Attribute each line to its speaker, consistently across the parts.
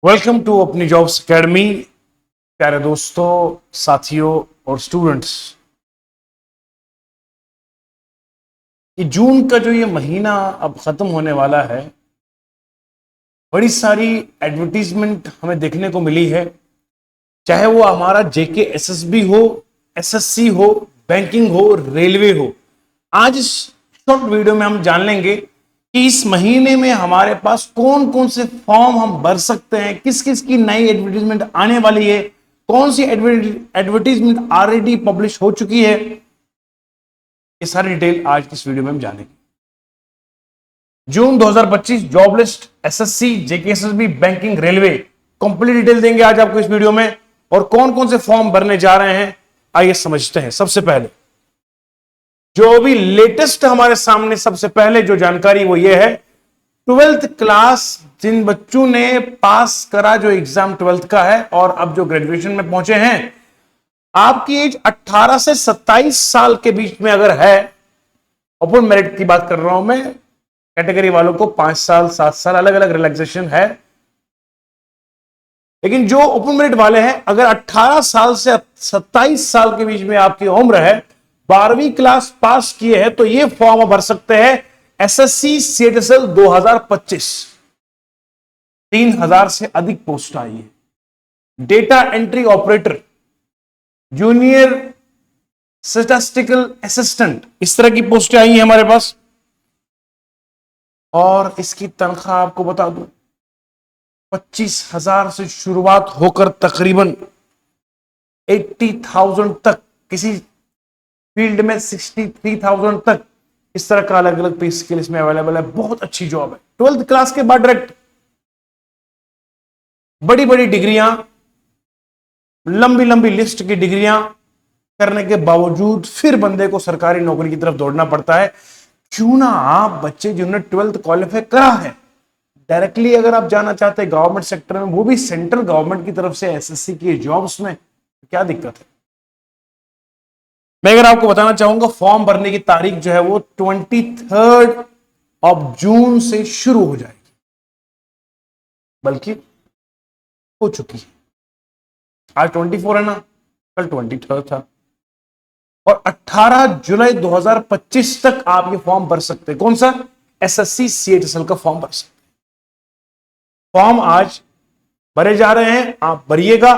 Speaker 1: Welcome to अपनी jobs academy. प्यारे दोस्तों, साथियों और स्टूडेंट्स, कि जून का जो ये महीना अब खत्म होने वाला है, बड़ी सारी एडवर्टीजमेंट हमें देखने को मिली है। चाहे वो हमारा जेके एसएसबी हो, एसएससी हो, बैंकिंग हो, रेलवे हो। आज इस शॉर्ट वीडियो में हम जान लेंगे कि इस महीने में हमारे पास कौन कौन से फॉर्म हम भर सकते हैं, किस किस की नई एडवर्टीजमेंट आने वाली है, कौन सी एडवर्टीजमेंट ऑलरेडी पब्लिश हो चुकी है। ये सारी डिटेल आज की इस वीडियो में हम जानेंगे। जून 2025 job list, SSC, JKSSB, banking, railway, complete detail देंगे आज आपको इस वीडियो में। और कौन कौन से फॉर्म भरने जा रहे हैं आइए समझते हैं। सबसे पहले जो अभी लेटेस्ट हमारे सामने सबसे पहले जो जानकारी वो ये है, 12th क्लास जिन बच्चों ने पास करा जो एग्जाम 12th का है और अब जो ग्रेजुएशन में पहुंचे हैं, आपकी एज 18 से 27 साल के बीच में अगर है, ओपन मेरिट की बात कर रहा हूं मैं, कैटेगरी वालों को 5 साल 7 साल अलग अलग रिलैक्सेशन है, लेकिन जो ओपन मेरिट वाले हैं अगर 18 साल से 27 साल के बीच में आपकी उम्र है, 12वीं क्लास पास किए हैं, तो ये फॉर्म भर सकते हैं। एसएससी सीएचएसएल 2025, 3000 से अधिक पोस्ट आई है। Data entry operator, junior statistical assistant, इस तरह की पोस्टें आई हैं हमारे पास। और इसकी तनख्वाह आपको बता दूं, 25,000 से शुरुआत होकर तकरीबन 80,000 तक, किसी फील्ड में 63,000 तक, इस तरह का अलग अलग पे स्केल इसमें अवेलेबल है। बहुत अच्छी जॉब है। 12th क्लास के बाद डायरेक्ट बड़ी बड़ी डिग्रियां, लंबी लंबी लिस्ट की डिग्रियां करने के बावजूद फिर बंदे को सरकारी नौकरी की तरफ दौड़ना पड़ता है। क्यों ना आप बच्चे जिन्होंने 12th क्वालिफाई करा है, डायरेक्टली अगर आप जाना चाहते हैं गवर्नमेंट सेक्टर में, वो भी सेंट्रल गवर्नमेंट की तरफ से एसएससी की जॉब्स में, क्या दिक्कत है। मैं अगर आपको बताना चाहूंगा, फॉर्म भरने की तारीख जो है वो 23 जून से शुरू हो जाएगी, बल्कि हो चुकी है। आज 24 है ना, कल 23 था। और 18 जुलाई 2025 तक आप ये फॉर्म भर सकते हैं। कौन सा? एसएससी सीएचएसएल का फॉर्म भर सकते हैं। फॉर्म आज भरे जा रहे हैं, आप भरिएगा।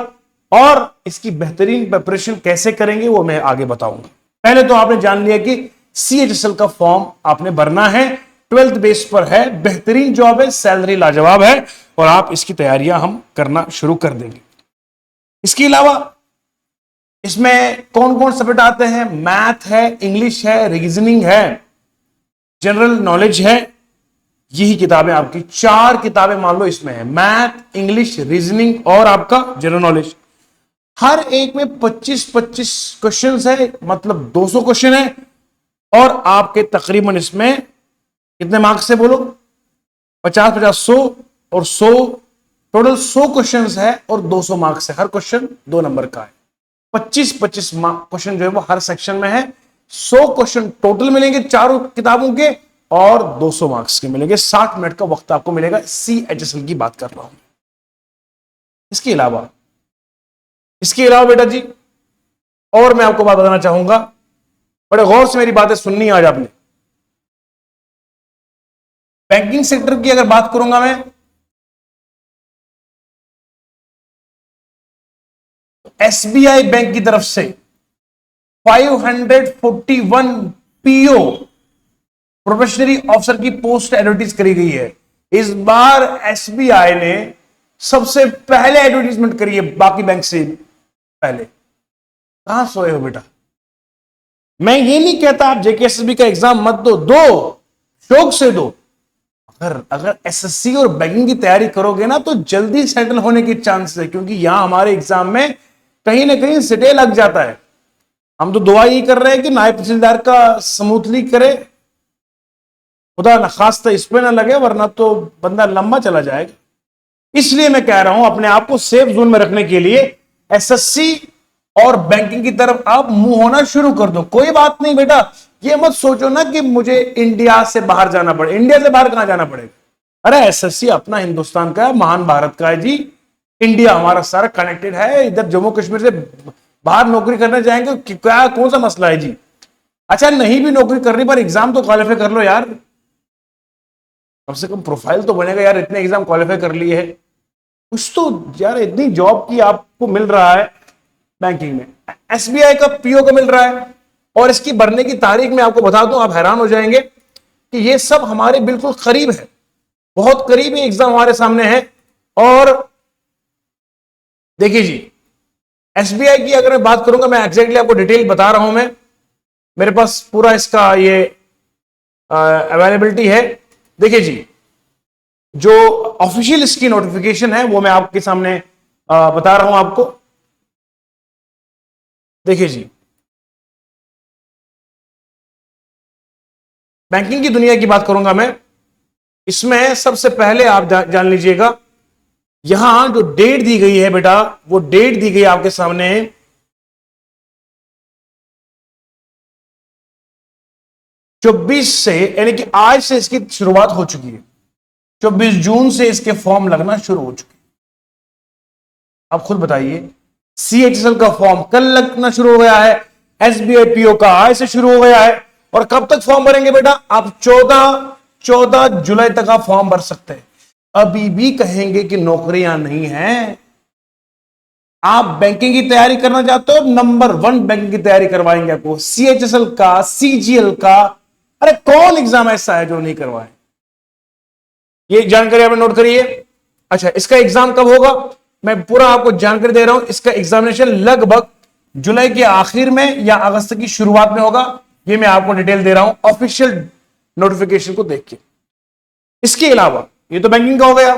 Speaker 1: और इसकी बेहतरीन प्रिपरेशन कैसे करेंगे वो मैं आगे बताऊंगा। पहले तो आपने जान लिया कि सीएचएसएल का फॉर्म आपने भरना है, 12th बेस पर है, बेहतरीन जॉब है, सैलरी लाजवाब है, और आप इसकी तैयारियां हम करना शुरू कर देंगे। इसके अलावा इसमें कौन कौन सब्जेक्ट आते हैं? मैथ है, इंग्लिश है, रीजनिंग है, जनरल नॉलेज है। यही किताबें आपकी 4 किताबें मान लो इसमें है, मैथ, इंग्लिश, रीजनिंग और आपका जनरल नॉलेज। हर एक में 25-25 क्वेश्चन है, मतलब 200 क्वेश्चन है। और आपके तकरीबन इसमें कितने मार्क्स से बोलो? 50-50, 100 और 100, टोटल 100 क्वेश्चन है और 200 मार्क्स है। हर क्वेश्चन 2 नंबर का है। 25-25 क्वेश्चन जो है वो हर सेक्शन में है। 100 क्वेश्चन टोटल मिलेंगे चारों किताबों के और 200 मार्क्स के मिलेंगे। 60 मिनट का वक्त आपको मिलेगा। सीएचएसएल की बात कर रहा हूं। इसके अलावा बेटा जी, और मैं आपको बात बताना चाहूंगा, बड़े गौर से मेरी बातें सुननी आज आपने। बैंकिंग सेक्टर की अगर बात करूंगा मैं, एसबीआई बैंक की तरफ से 541 पीओ प्रोबेशनरी ऑफिसर की पोस्ट एडवर्टीज करी गई है। इस बार एसबीआई ने सबसे पहले एडवर्टीजमेंट करी है, बाकी बैंक से पहले। कहां सोए हो बेटा? मैं ये नहीं कहता आप जेकेएसएसबी का एग्जाम मत दो, शौक से दो। अगर एसएससी और बैंकिंग की तैयारी करोगे ना तो जल्दी सेटल होने के चांस है, क्योंकि यहां हमारे एग्जाम में कहीं ना कहीं सिटे लग जाता है। हम तो दुआ यही कर रहे हैं कि नायब तहसीलदार का स्मूथली करे, खुदा न खास्ता इस पे ना लगे, वरना तो बंदा लंबा चला जाएगा। इसलिए मैं कह रहा हूं, अपने आप को सेफ जोन में रखने के लिए एसएससी और बैंकिंग की तरफ आप मुंह होना शुरू कर दो। कोई बात नहीं बेटा, ये मत सोचो ना कि मुझे इंडिया से बाहर जाना पड़े। इंडिया से बाहर कहां जाना पड़ेगा? अरे एसएससी अपना हिंदुस्तान का है, महान भारत का है जी। इंडिया हमारा सारा कनेक्टेड है। इधर जम्मू कश्मीर से बाहर नौकरी करने जाएंगे क्या, कौन सा मसला है जी? अच्छा नहीं भी नौकरी करनी पर एग्जाम तो क्वालिफाई कर लो यार, कम से कम प्रोफाइल तो बनेगा यार, इतने एग्जाम क्वालिफाई कर लिए है कुछ तो यार। इतनी जॉब की आपको मिल रहा है बैंकिंग में, एसबीआई का पीओ का मिल रहा है, और इसकी भरने की तारीख में आपको बता दूं, आप हैरान हो जाएंगे कि ये सब हमारे बिल्कुल करीब है, बहुत करीब है, एग्जाम हमारे सामने है। और देखिए जी, एसबीआई की अगर मैं बात करूंगा, मैं एग्जैक्टली आपको डिटेल बता रहा हूं, मैं मेरे पास पूरा इसका ये अवेलेबिलिटी है। देखिए जी, जो ऑफिशियल इसकी नोटिफिकेशन है वो मैं आपके सामने बता रहा हूं आपको। देखिए जी, बैंकिंग की दुनिया की बात करूंगा मैं, इसमें सबसे पहले आप जान लीजिएगा, यहां जो डेट दी गई है बेटा, वो डेट दी गई आपके सामने 24 से, यानी कि आज से इसकी शुरुआत हो चुकी है। 24 जून से इसके फॉर्म लगना शुरू हो चुके। आप खुद बताइए, सीएचएसएल का फॉर्म कल लगना शुरू हो गया है, एसबीआई पीओ का आज से शुरू हो गया है, और कब तक फॉर्म भरेंगे बेटा? आप 14 जुलाई तक आप फॉर्म भर सकते हैं। अभी भी कहेंगे कि नौकरियां नहीं हैं, आप बैंकिंग की तैयारी करना चाहते हो, नंबर 1 बैंकिंग की तैयारी करवाएंगे आपको, सीएचएसएल का, सीजीएल का। अरे कौन एग्जाम ऐसा है जो नहीं करवाए? ये जानकारी आपने नोट करिए। अच्छा, इसका एग्जाम कब होगा? मैं पूरा आपको जानकारी दे रहा हूं। इसका एग्जामिनेशन लगभग जुलाई के आखिर में या अगस्त की शुरुआत में होगा, ये मैं आपको डिटेल दे रहा हूं ऑफिशियल नोटिफिकेशन को देख के। इसके अलावा ये तो बैंकिंग का हो गया,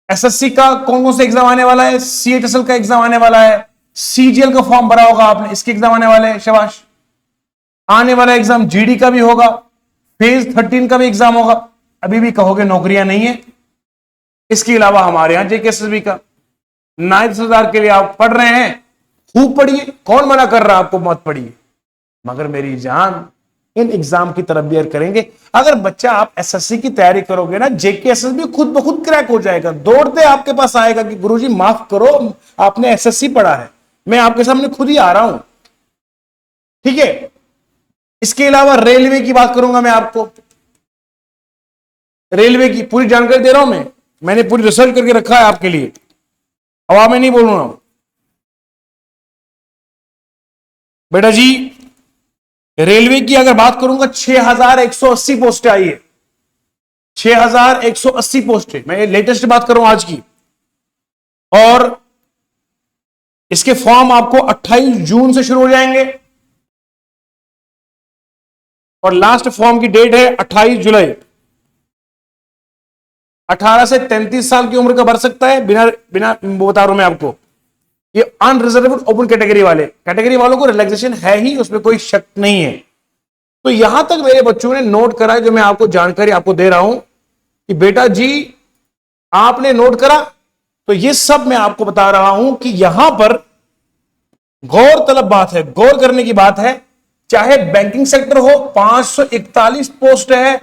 Speaker 1: एसएससी का कौन कौन सा एग्जाम आने वाला है? सीएचएसएल का एग्जाम आने वाला है, सीजीएल का फॉर्म भरा होगा आपने, इसके एग्जाम आने वाले हैं, शाबाश। आने वाला एग्जाम जीडी का भी होगा, फेज 13 का भी एग्जाम होगा। अभी भी कहोगे नौकरियां नहीं है। इसके अलावा हमारे यहां जेकेएसएसबी का नायब तहसीलदार के लिए आप पढ़ रहे हैं, खूब पढ़िए, कौन मना कर रहा है आपको मत पढ़िए, मगर मेरी जान इन एग्जाम की तरफ भी करेंगे। अगर बच्चा आप एसएससी की तैयारी करोगे ना, जेकेएसएसबी खुद ब खुद क्रैक हो जाएगा, दौड़ते आपके पास आएगा कि गुरुजी माफ करो, आपने एसएससी पढ़ा है, मैं आपके सामने खुद ही आ रहा हूं। ठीक है, इसके अलावा रेलवे की बात करूंगा मैं आपको, रेलवे की पूरी जानकारी दे रहा हूं मैंने पूरी रिसर्च करके रखा है आपके लिए, हवा में नहीं बोलूंगा बेटा जी। रेलवे की अगर बात करूंगा, 6180 पोस्टें आई है, 6180 पोस्टें, मैं लेटेस्ट बात कर रहा हूं आज की। और इसके फॉर्म आपको 28 जून से शुरू हो जाएंगे, और लास्ट फॉर्म की डेट है 28 जुलाई। 18 से 33 साल की उम्र का भर सकता है, बिना बता रहा हूं मैं आपको। ये अनरिजर्व्ड ओपन कैटेगरी वालों को रिलैक्सेशन है ही, उसमें कोई शक नहीं है। तो यहां तक मेरे बच्चों ने नोट करा, जो मैं आपको जानकारी आपको दे रहा हूं कि बेटा जी आपने नोट करा, तो ये सब मैं आपको बता रहा हूं कि यहां पर गौर तलब बात है, गौर करने की बात है। चाहे बैंकिंग सेक्टर हो, 541 पोस्ट है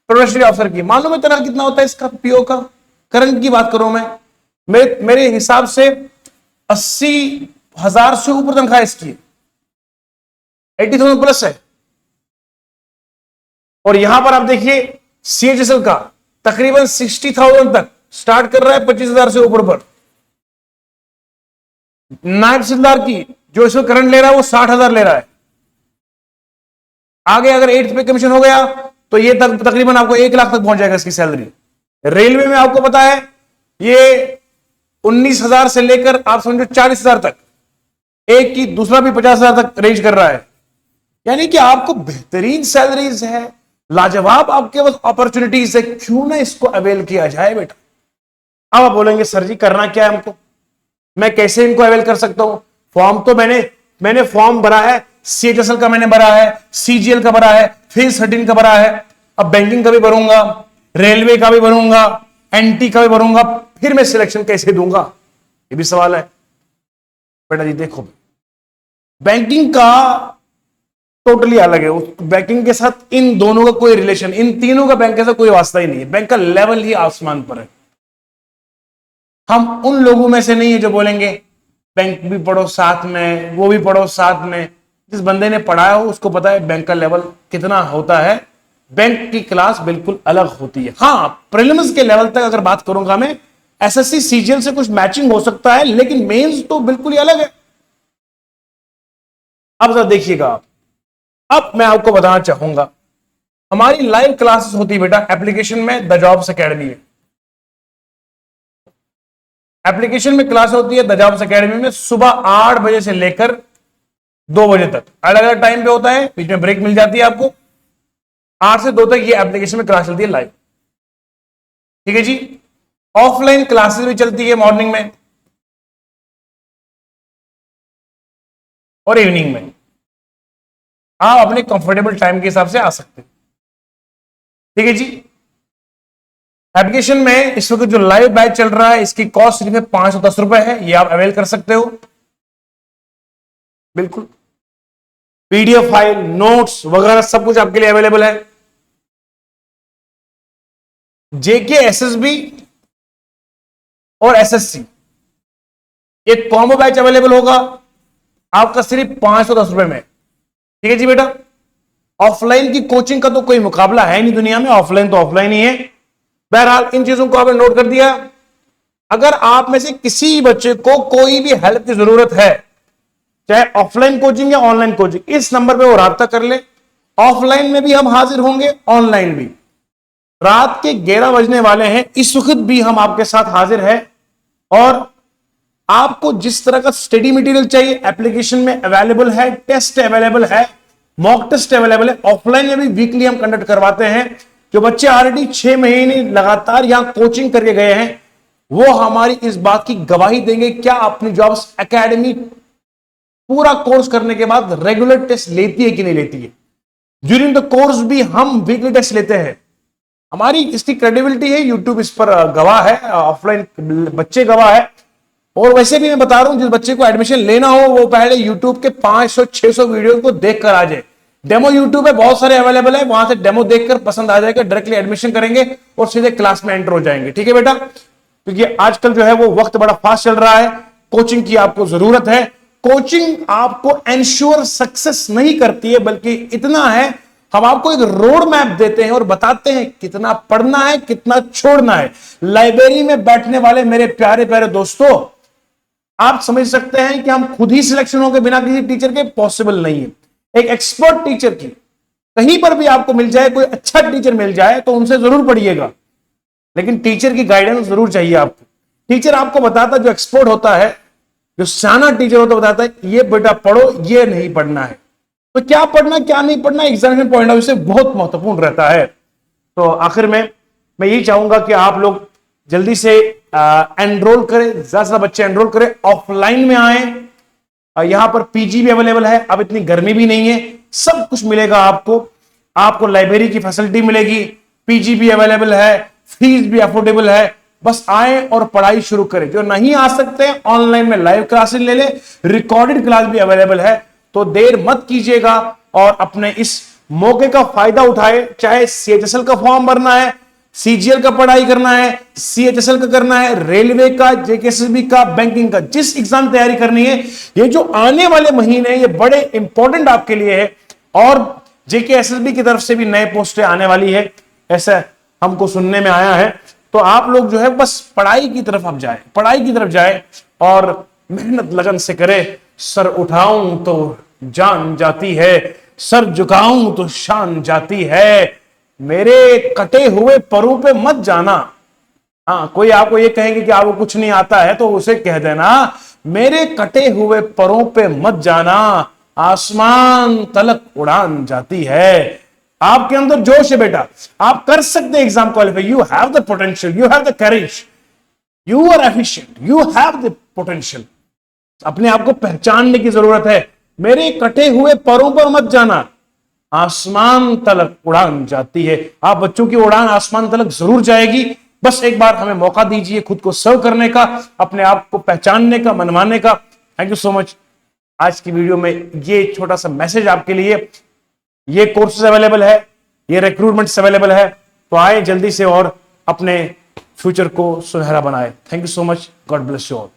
Speaker 1: प्रोबेशनरी ऑफिसर की। मालूम है तनख्वाह कितना होता है इसका, पीओ का? करंट की बात करूं मैं, मेरे हिसाब से 80,000 से ऊपर तनख्वाह इसकी, 80,000 प्लस है। और यहां पर आप देखिए सीएचएसएल का तकरीबन 60,000 तक स्टार्ट कर रहा है, 25,000 से ऊपर पर। नायब तहसीलदार की जो इसको करंट ले रहा है वो 60,000 ले रहा है। आगे अगर 8th पे कमीशन हो गया तो ये तकरीबन आपको 1 लाख तक पहुंच जाएगा इसकी सैलरी। रेलवे में आपको पता है ये 19,000 से लेकर आप समझो 40,000 तक, एक की दूसरा भी 50,000 तक रेंज कर रहा है। यानी कि आपको बेहतरीन सैलरीज है, लाजवाब आपके पास अपॉर्चुनिटीज है, क्यों ना इसको अवेल किया जाए बेटा। अब आप बोलेंगे सर जी करना क्या है हमको, मैं कैसे इनको अवेल कर सकता हूं? फॉर्म तो मैंने फॉर्म भरा है, सीएचएसएल का मैंने भरा है, सीजीएल का भरा है, फेज 13 का भरा है, अब बैंकिंग का भी भरूंगा, रेलवे का भी भरूंगा, एनटी का भी भरूंगा, फिर मैं सिलेक्शन कैसे दूंगा? ये भी सवाल है बेटा जी। देखो बैंकिंग का टोटली अलग है। उस बैंकिंग के साथ इन दोनों का कोई रिलेशन, इन तीनों का बैंक के साथ कोई वास्ता ही नहीं है। बैंक का लेवल ही आसमान पर है। हम उन लोगों में से नहीं है जो बोलेंगे बैंक भी पढ़ो साथ में, वो भी पढ़ो साथ में। जिस बंदे ने पढ़ा हो उसको पता है बैंक का लेवल कितना होता है। बैंक की क्लास बिल्कुल अलग होती है। हाँ, प्रीलिम्स के लेवल तक अगर बात करूंगा मैं, एसएससी सीजीएल से कुछ मैचिंग हो सकता है, लेकिन मेंस तो बिल्कुल ही अलग है। अब जरा देखिएगा आप, अब मैं आपको बताना चाहूंगा, हमारी लाइव क्लासेस होती है बेटा एप्लीकेशन में, द जॉब्स अकेडमी में। एप्लीकेशन में क्लास होती है द जॉब्स अकेडमी में, सुबह 8 बजे से लेकर 2 बजे तक, अलग अलग टाइम पे होता है, बीच में ब्रेक मिल जाती है आपको। 8 से 2 तक ये एप्लीकेशन में क्लास चलती है लाइव। ठीक है जी। ऑफलाइन क्लासेस भी चलती है मॉर्निंग में और इवनिंग में। आप अपने कंफर्टेबल टाइम के हिसाब से आ सकते हैं। ठीक है जी। एप्लीकेशन में इस वक्त जो लाइव बैच चल रहा है, इसकी कॉस्ट सिर्फ 510 रुपए है। ये आप अवेल कर सकते हो बिल्कुल। पीडीएफ फाइल, नोट्स वगैरह सब कुछ आपके लिए अवेलेबल है। जेके, एसएसबी और एसएससी एक कॉम्बो बैच अवेलेबल होगा आपका सिर्फ 510 रुपए में। ठीक है जी बेटा। ऑफलाइन की कोचिंग का तो कोई मुकाबला है नहीं दुनिया में, ऑफलाइन तो ऑफलाइन ही है। बहरहाल इन चीजों को आपने नोट कर दिया। अगर आप में से किसी बच्चे को कोई भी हेल्प की जरूरत है, चाहे ऑफलाइन कोचिंग या ऑनलाइन कोचिंग, इस नंबर पे वो राब्ता कर ले। ऑफलाइन में भी हम हाजिर होंगे, ऑनलाइन भी। रात के 11 बजने वाले हैं, इस वक्त भी हम आपके साथ हाजिर हैं। और आपको जिस तरह का स्टडी मटेरियल चाहिए एप्लीकेशन में अवेलेबल है, टेस्ट अवेलेबल है, मॉक टेस्ट अवेलेबल है। ऑफलाइन में भी वीकली हम कंडक्ट करवाते हैं। जो बच्चे ऑलरेडी 6 महीने लगातार यहां कोचिंग करके गए हैं, वो हमारी इस बात की गवाही देंगे क्या अपनी जॉब्स एकेडमी पूरा कोर्स करने के बाद रेगुलर टेस्ट लेती है कि नहीं लेती है। ड्यूरिंग द कोर्स भी हम वीकली टेस्ट लेते हैं। हमारी इसकी क्रेडिबिलिटी है, यूट्यूब इस पर गवाह है, ऑफलाइन बच्चे गवाह है। और वैसे भी मैं बता रहा हूं, जिस बच्चे को एडमिशन लेना हो वो पहले यूट्यूब के 500-600 वीडियो को देख कर आ जाए। डेमो यूट्यूब पे बहुत सारे अवेलेबल है, वहां से डेमो देखकर पसंद आ जाएगा, डायरेक्टली एडमिशन करेंगे और सीधे क्लास में एंटर हो जाएंगे। ठीक है बेटा। क्योंकि आजकल जो है वो वक्त बड़ा फास्ट चल रहा है, कोचिंग की आपको जरूरत है। कोचिंग आपको एंश्योर सक्सेस नहीं करती है, बल्कि इतना है, हम आपको एक रोड मैप देते हैं और बताते हैं कितना पढ़ना है, कितना छोड़ना है। लाइब्रेरी में बैठने वाले मेरे प्यारे प्यारे दोस्तों, आप समझ सकते हैं कि हम खुद ही सिलेक्शन हो के बिना किसी टीचर के पॉसिबल नहीं है। एक एक्सपर्ट टीचर की कहीं पर भी आपको मिल जाए, कोई अच्छा टीचर मिल जाए तो उनसे जरूर पढ़िएगा, लेकिन टीचर की गाइडेंस जरूर चाहिए आपको। टीचर आपको बताता, जो एक्सपर्ट होता है, जो सियाना टीचर होता है, बताता है ये बेटा पढ़ो, ये नहीं पढ़ना है। तो क्या पढ़ना क्या नहीं पढ़ना एग्जामिनेशन पॉइंट ऑफ व्यू से बहुत महत्वपूर्ण रहता है। तो आखिर में मैं यही चाहूंगा कि आप लोग जल्दी से एनरोल करें, ज्यादा से ज्यादा बच्चे एनरोल करें, ऑफलाइन में आए। यहां पर पीजी भी अवेलेबल है, अब इतनी गर्मी भी नहीं है, सब कुछ मिलेगा आपको लाइब्रेरी की फैसिलिटी मिलेगी, पीजी भी अवेलेबल है, फीस भी अफोर्डेबल है। बस आए और पढ़ाई शुरू करें। जो नहीं आ सकते हैं ऑनलाइन में लाइव क्लासेस ले ले, रिकॉर्डेड क्लास भी अवेलेबल है। तो देर मत कीजिएगा और अपने इस मौके का फायदा उठाए। चाहे सीएचएसएल का फॉर्म भरना है, सीजीएल का पढ़ाई करना है, सीएचएसएल का करना है, रेलवे का, जेकेएसएसबी का, बैंकिंग का, जिस एग्जाम की तैयारी करनी है, ये जो आने वाले महीने ये बड़े इंपॉर्टेंट आपके लिए है। और जेकेएसएसबी की तरफ से भी नए पोस्टें आने वाली है, ऐसा हमको सुनने में आया है। तो आप लोग जो है बस पढ़ाई की तरफ आप जाए, पढ़ाई की तरफ जाए और मेहनत लगन से करे। सर उठाऊं तो जान जाती है, सर झुकाऊं तो शान जाती है, मेरे कटे हुए परों पे मत जाना। हाँ, कोई आपको ये कहेंगे कि आपको कुछ नहीं आता है तो उसे कह देना, मेरे कटे हुए परों पे मत जाना, आसमान तलक उड़ान जाती है। आपके अंदर जोश है बेटा, आप कर सकते हैं exam qualify. You have the potential, you have the courage, you are efficient, you have the potential. अपने आप को पहचानने की जरूरत है। मेरे कटे हुए परों पर मत जाना, आसमान तलक उड़ान जाती है। आप बच्चों की उड़ान आसमान तलक जरूर जाएगी। बस एक बार हमें मौका दीजिए खुद को सर्व करने का, अपने आप को पहचानने का, मनवाने का। Thank you so much. आज की वीडियो में ये छोटा सा मैसेज आपके लिए। ये कोर्सेज अवेलेबल है, ये रिक्रूटमेंट्स अवेलेबल है, तो आए जल्दी से और अपने फ्यूचर को सुनहरा बनाए। Thank you so much, God bless you all.